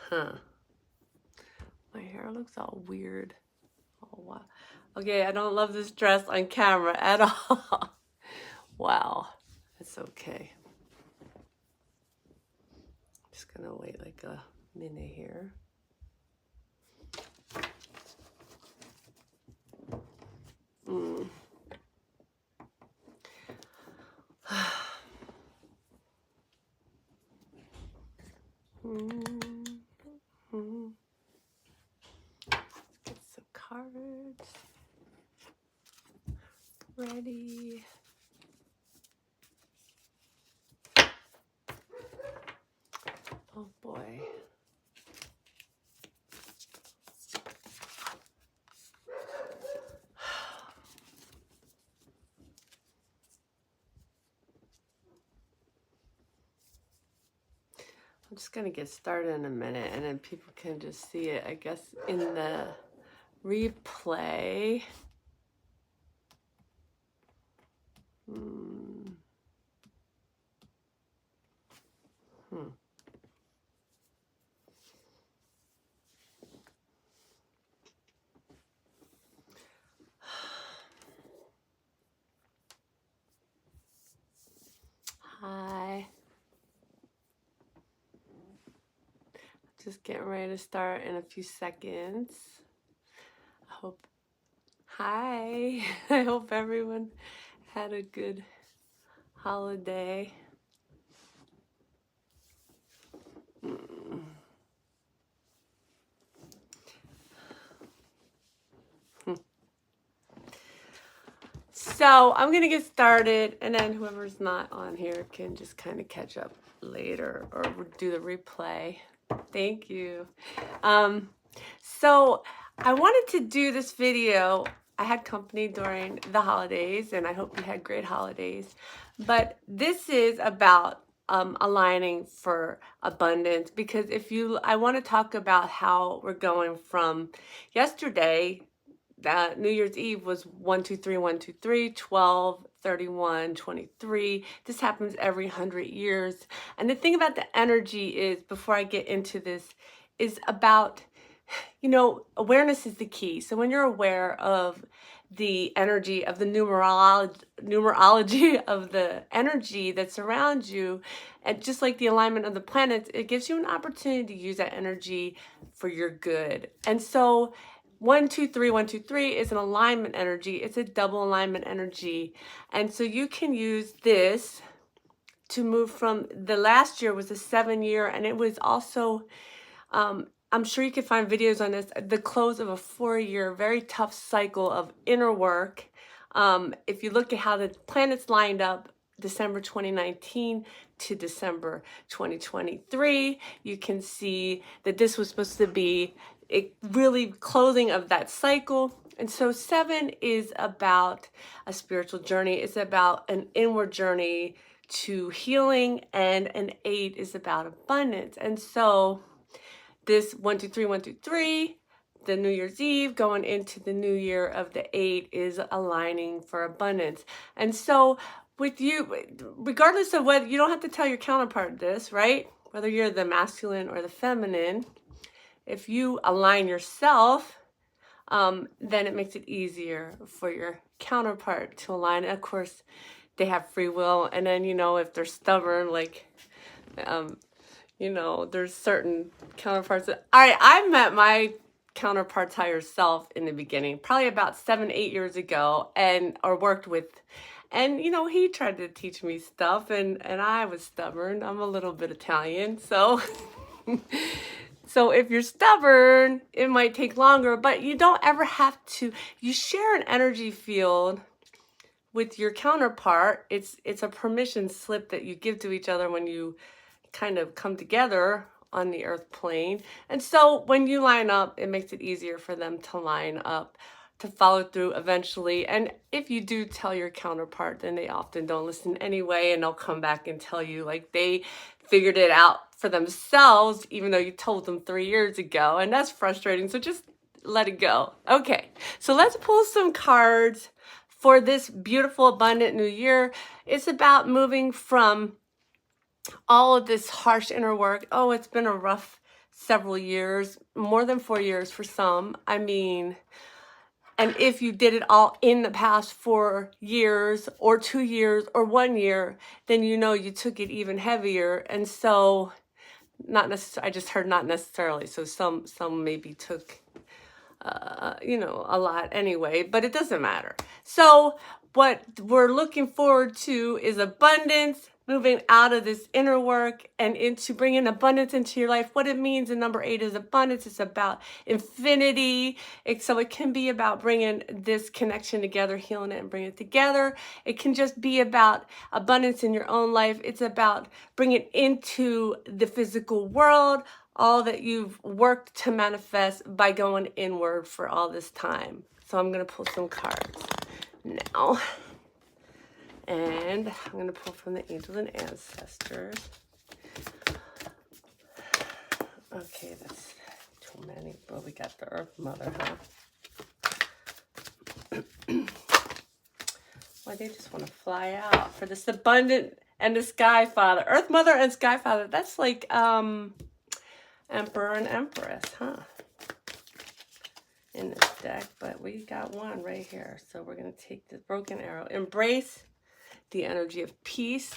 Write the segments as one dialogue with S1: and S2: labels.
S1: Huh. My hair looks all weird. Oh, wow. Okay, I don't love this dress on camera at all. Wow. It's okay. Just gonna wait like a minute here. Let's get some cards ready. Oh boy. I'm just gonna get started in a minute and then people can just see it, I guess, in the replay. Hi. Just getting ready to start in a few seconds. Hi. I hope everyone had a good holiday. So I'm gonna get started, and then whoever's not on here can just kind of catch up later or do the replay. Thank you. So I wanted to do this video. I had company during the holidays, and I hope you had great holidays. But this is about aligning for abundance, because I want to talk about how we're going from yesterday. That New Year's Eve was 1, 2, 3, 1, 2, 3, 12, 31, 23. This happens every 100 years. And the thing about the energy is, before I get into this, is about, awareness is the key. So when you're aware of the energy of the numerology of the energy that surrounds you, and just like the alignment of the planets, it gives you an opportunity to use that energy for your good. And so 1, 2, 3, 1, 2, 3 is an alignment energy. It's a double alignment energy. And so you can use this to move from, the last year was a 7-year, and it was also, I'm sure you can find videos on this, the close of a 4-year, very tough cycle of inner work. If you look at how the planets lined up, December 2019 to December 2023, you can see that this was supposed to be really closing of that cycle. And so 7 is about a spiritual journey. It's about an inward journey to healing, and an 8 is about abundance. And so this 1, 2, 3, 1, 2, 3, the New Year's Eve going into the new year of the 8 is aligning for abundance. And so with you, regardless of what, you don't have to tell your counterpart this, right? Whether you're the masculine or the feminine, if you align yourself, then it makes it easier for your counterpart to align. And of course, they have free will. And then, if they're stubborn, like, there's certain counterparts that, all right, I met my counterpart's higher self in the beginning, probably about 7, 8 years ago, or worked with, and he tried to teach me stuff, and I was stubborn. I'm a little bit Italian, so so if you're stubborn, it might take longer, but you don't ever have to. You share an energy field with your counterpart. It's a permission slip that you give to each other when you kind of come together on the earth plane. And so when you line up, it makes it easier for them to line up, to follow through eventually. And if you do tell your counterpart, then they often don't listen anyway, and they'll come back and tell you like they figured it out for themselves, even though you told them 3 years ago. And that's frustrating. So just let it go. Okay, so let's pull some cards for this beautiful, abundant new year. It's about moving from all of this harsh inner work. Oh, it's been a rough several years, more than 4 years for some. I mean, and if you did it all in the past 4 years or 2 years or 1 year, then you know you took it even heavier. And so not necessarily, I just heard not necessarily. So some maybe took, you know, a lot anyway, but it doesn't matter. So what we're looking forward to is abundance, moving out of this inner work and into bringing abundance into your life. What it means in number 8 is abundance. It's about infinity. So it can be about bringing this connection together, healing it and bringing it together. It can just be about abundance in your own life. It's about bringing into the physical world all that you've worked to manifest by going inward for all this time. So I'm going to pull some cards now. And I'm going to pull from the angels and ancestors. Okay, that's too many. Well, we got the Earth Mother, huh? Well, they just want to fly out for this abundant and the Sky Father. Earth Mother and Sky Father. That's like Emperor and Empress, huh? In this deck, but we got one right here. So we're going to take this broken arrow. Embrace the energy of peace.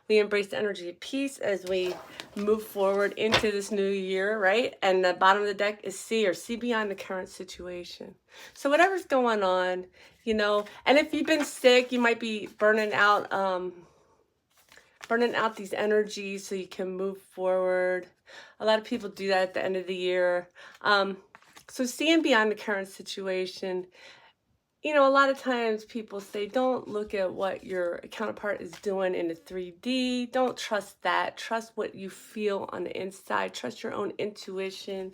S1: We embrace the energy of peace as we move forward into this new year, right? And the bottom of the deck is see, or see beyond the current situation. So whatever's going on, you know, and if you've been sick, you might be burning out these energies so you can move forward. A lot of people do that at the end of the year. So seeing beyond the current situation, you know, a lot of times people say, don't look at what your counterpart is doing in the 3D. Don't trust that. Trust what you feel on the inside. Trust your own intuition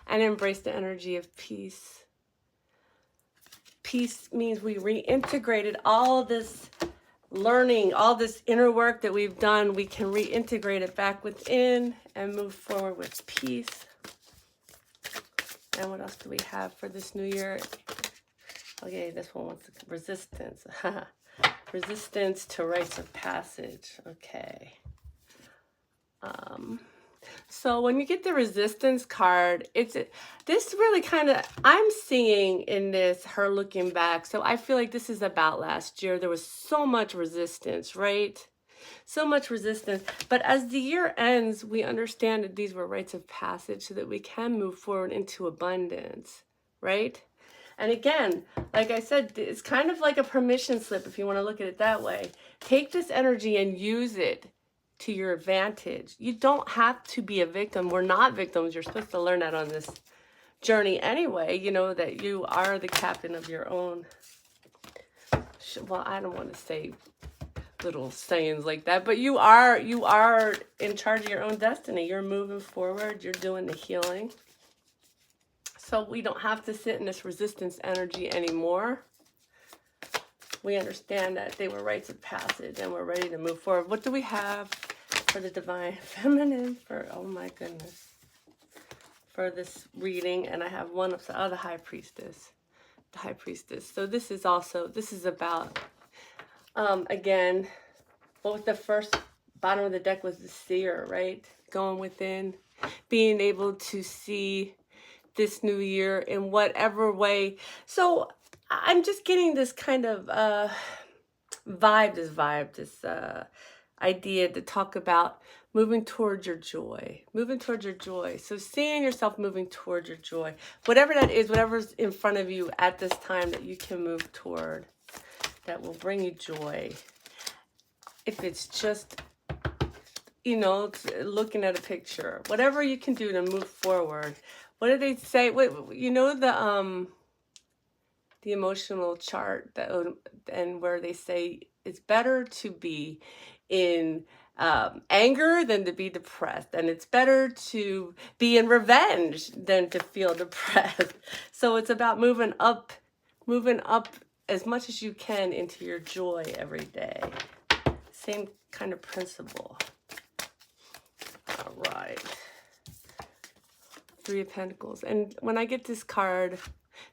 S1: and embrace the energy of peace. Peace means we reintegrated all this learning, all this inner work that we've done. We can reintegrate it back within and move forward with peace. And what else do we have for this new year? Okay, this one wants resistance. Resistance to rites of passage. Okay. So when you get the resistance card, this really kind of, I'm seeing in this her looking back. So I feel like this is about last year. There was so much resistance, right? So much resistance. But as the year ends, we understand that these were rites of passage so that we can move forward into abundance, right? And again, like I said, it's kind of like a permission slip if you want to look at it that way. Take this energy and use it to your advantage. You don't have to be a victim. We're not victims. You're supposed to learn that on this journey anyway, you know, that you are the captain of your own. Well, I don't want to say little sayings like that, but you are in charge of your own destiny. You're moving forward. You're doing the healing. So we don't have to sit in this resistance energy anymore. We understand that they were rites of passage and we're ready to move forward. What do we have for the Divine Feminine? For, oh my goodness, for this reading. And I have one of the High Priestess. The High Priestess. So this is about, again, what was the first bottom of the deck was the seer, right? Going within, being able to see this new year in whatever way. So I'm just getting this kind of this idea to talk about moving towards your joy, So seeing yourself moving towards your joy, whatever that is, whatever's in front of you at this time that you can move toward, that will bring you joy. If it's just, you know, looking at a picture, whatever you can do to move forward. What do they say? What, you know, the emotional chart and where they say it's better to be in anger than to be depressed, and it's better to be in revenge than to feel depressed. So it's about moving up as much as you can into your joy every day. Same kind of principle. All right. Three of Pentacles. And when I get this card,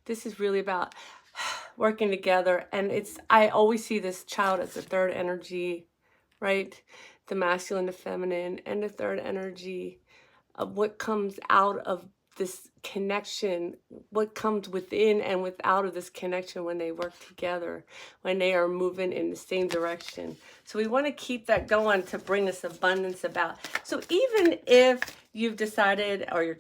S1: this is really about working together. And I always see this child as the third energy, right? The masculine, the feminine, and the third energy. of what comes out of this connection, what comes within and without of this connection when they work together, when they are moving in the same direction. So we want to keep that going to bring this abundance about. So even if you've decided, or your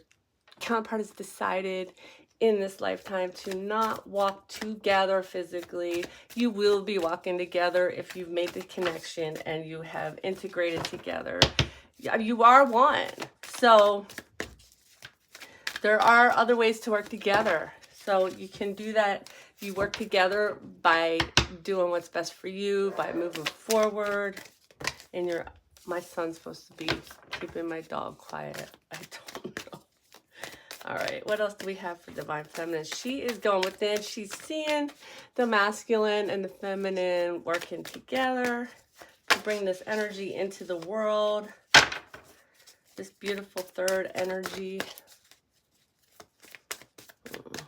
S1: counterpart has decided in this lifetime to not walk together physically, you will be walking together if you've made the connection and you have integrated together. You are one. So there are other ways to work together. So you can do that. You work together by doing what's best for you, by moving forward. And my son's supposed to be keeping my dog quiet. I don't know. All right, what else do we have for Divine Feminine? She is going within. She's seeing the masculine and the feminine working together to bring this energy into the world. This beautiful third energy. What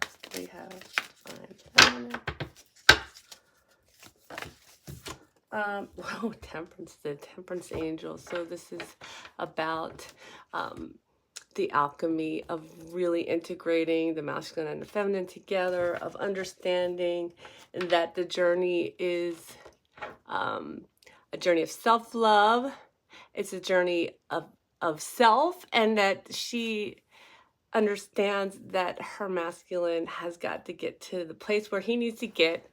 S1: else do we have? Divine Feminine. Temperance, the Temperance Angel. So this is about the alchemy of really integrating the masculine and the feminine together, of understanding that the journey is a journey of self-love. It's a journey of self, and that she understands that her masculine has got to get to the place where he needs to get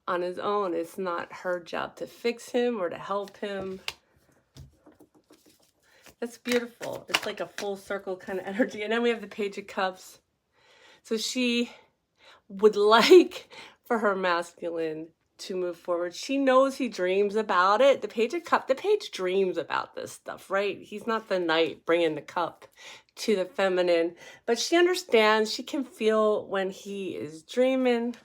S1: on his own. It's not her job to fix him or to help him. That's beautiful. It's like a full circle kind of energy. And then we have the Page of Cups. So she would like for her masculine to move forward. She knows he dreams about it. The Page of Cups, the page dreams about this stuff, right? He's not the knight bringing the cup to the feminine, but she understands, she can feel when he is dreaming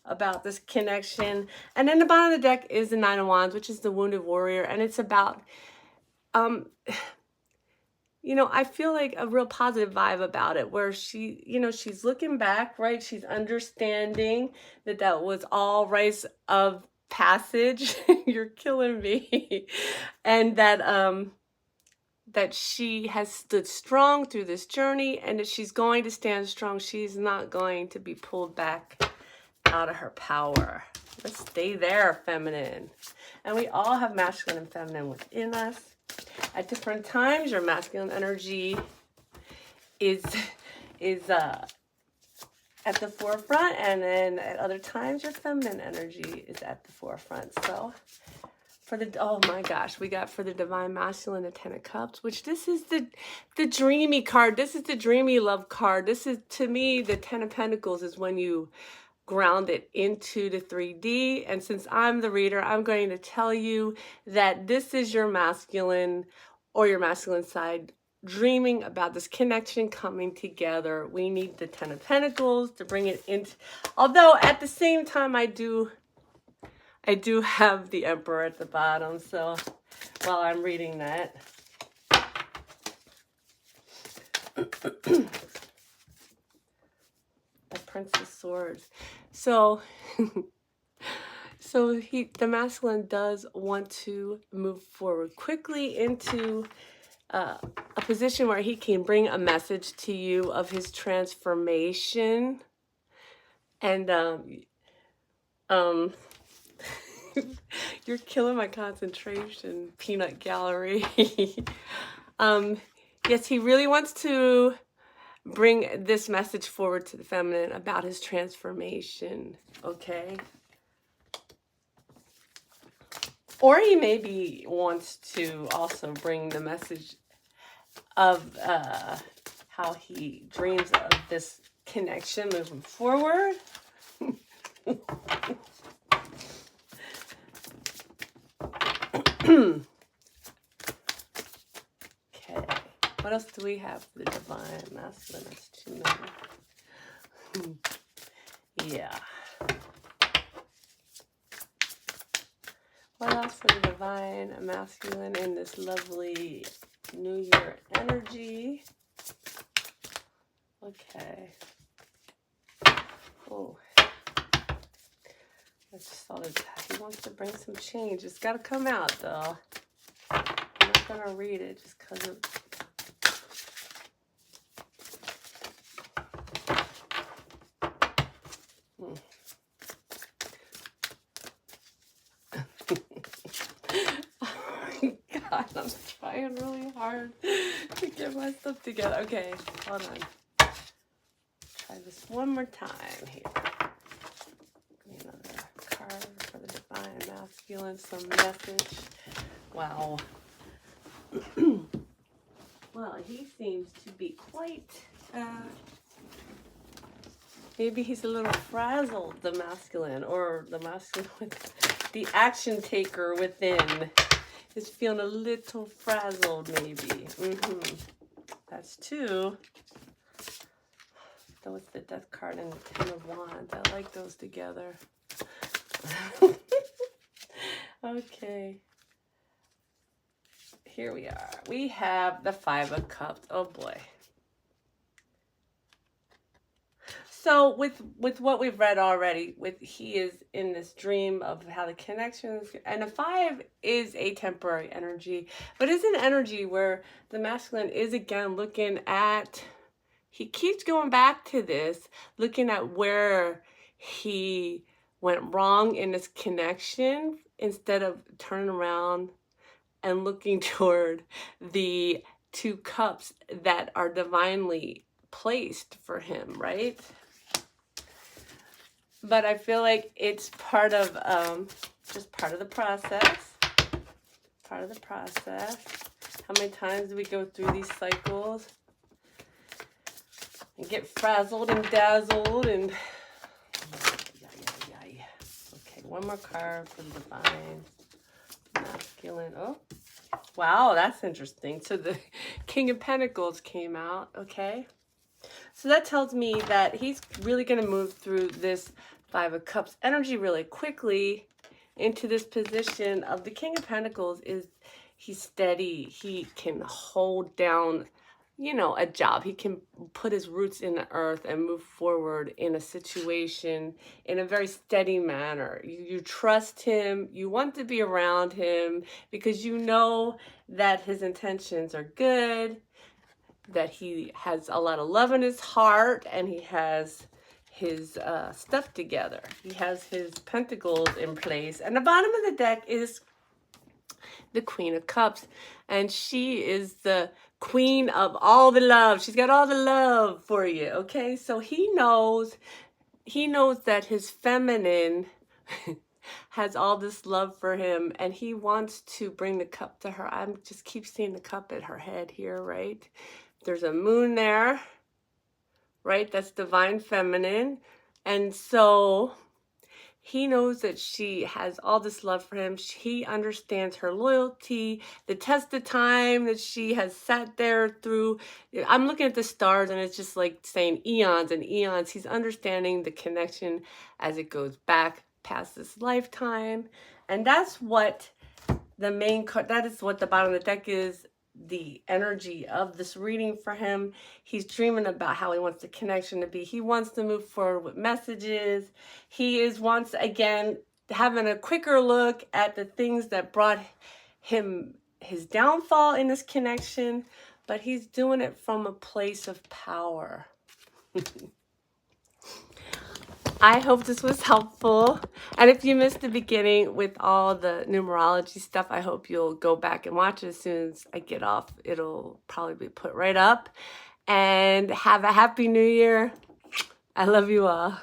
S1: about this connection. And then the bottom of the deck is the Nine of Wands, which is the Wounded Warrior. And it's about, you know, I feel like a real positive vibe about it, where she, you know, she's looking back, right? She's understanding that that was all rites of passage. You're killing me. And that, that she has stood strong through this journey, and that she's going to stand strong. She's not going to be pulled back out of her power. Let's stay there, feminine. And we all have masculine and feminine within us. At different times, your masculine energy is at the forefront, and then at other times, your feminine energy is at the forefront. So for the, oh my gosh, we got for the Divine Masculine, the Ten of Cups, which this is the dreamy card. This is the dreamy love card. This is, to me, the Ten of Pentacles is when you ground it into the 3D. And since I'm the reader, I'm going to tell you that this is your masculine or your masculine side dreaming about this connection coming together. We need the Ten of Pentacles to bring it into, although at the same time I do have the Emperor at the bottom. So while I'm reading that, the Prince of Swords. So, the masculine does want to move forward quickly into a position where he can bring a message to you of his transformation. And you're killing my concentration, peanut gallery. Yes, he really wants to bring this message forward to the feminine about his transformation, okay? Or he maybe wants to also bring the message of how he dreams of this connection moving forward. Okay, what else do we have for the Divine Masculine? That's too many. Yeah. What else for the Divine Masculine in this lovely New Year energy? Okay. Oh. I just saw that he wants to bring some change. It's got to come out, though. I'm not going to read it just because of God, I'm trying really hard to get my stuff together. Okay, hold on. Try this one more time here. Give me another card for the divine masculine, some message. Wow. Well, he seems to be quite, maybe he's a little frazzled, the masculine, or the masculine with the action taker within is feeling a little frazzled, maybe. That's two. That was the Death card and the Ten of Wands. I like those together. Okay. Here we are. We have the Five of Cups. Oh boy. So with what we've read already, he is in this dream of how the connections, and a five is a temporary energy, but it's an energy where the masculine is again looking at, he keeps going back to this, looking at where he went wrong in this connection instead of turning around and looking toward the two cups that are divinely placed for him, right? But I feel like it's part of, just part of the process. Part of the process. How many times do we go through these cycles and get frazzled and dazzled and... Okay, one more card for the divine masculine. Oh, wow, that's interesting. So the King of Pentacles came out, okay? So that tells me that he's really going to move through this Five of Cups energy really quickly into this position of the King of Pentacles. He's steady. He can hold down, you know, a job. He can put his roots in the earth and move forward in a situation in a very steady manner. You trust him. You want to be around him because you know that his intentions are good, that he has a lot of love in his heart, and he has his stuff together. He has his pentacles in place. And the bottom of the deck is the Queen of Cups. And she is the queen of all the love. She's got all the love for you, okay? So he knows that his feminine has all this love for him, and he wants to bring the cup to her. I just keep seeing the cup at her head here, right? There's a moon there, right? That's divine feminine. And so he knows that she has all this love for him. He understands her loyalty, the test of time that she has sat there through. I'm looking at the stars and it's just like saying eons and eons. He's understanding the connection as it goes back past this lifetime. And that's what the main card, that is what the bottom of the deck is. The energy of this reading for him. He's dreaming about how he wants the connection to be. He wants to move forward with messages. He is once again having a quicker look at the things that brought him his downfall in this connection, but he's doing it from a place of power. I hope this was helpful. And if you missed the beginning with all the numerology stuff, I hope you'll go back and watch it as soon as I get off. It'll probably be put right up. And have a happy new year. I love you all.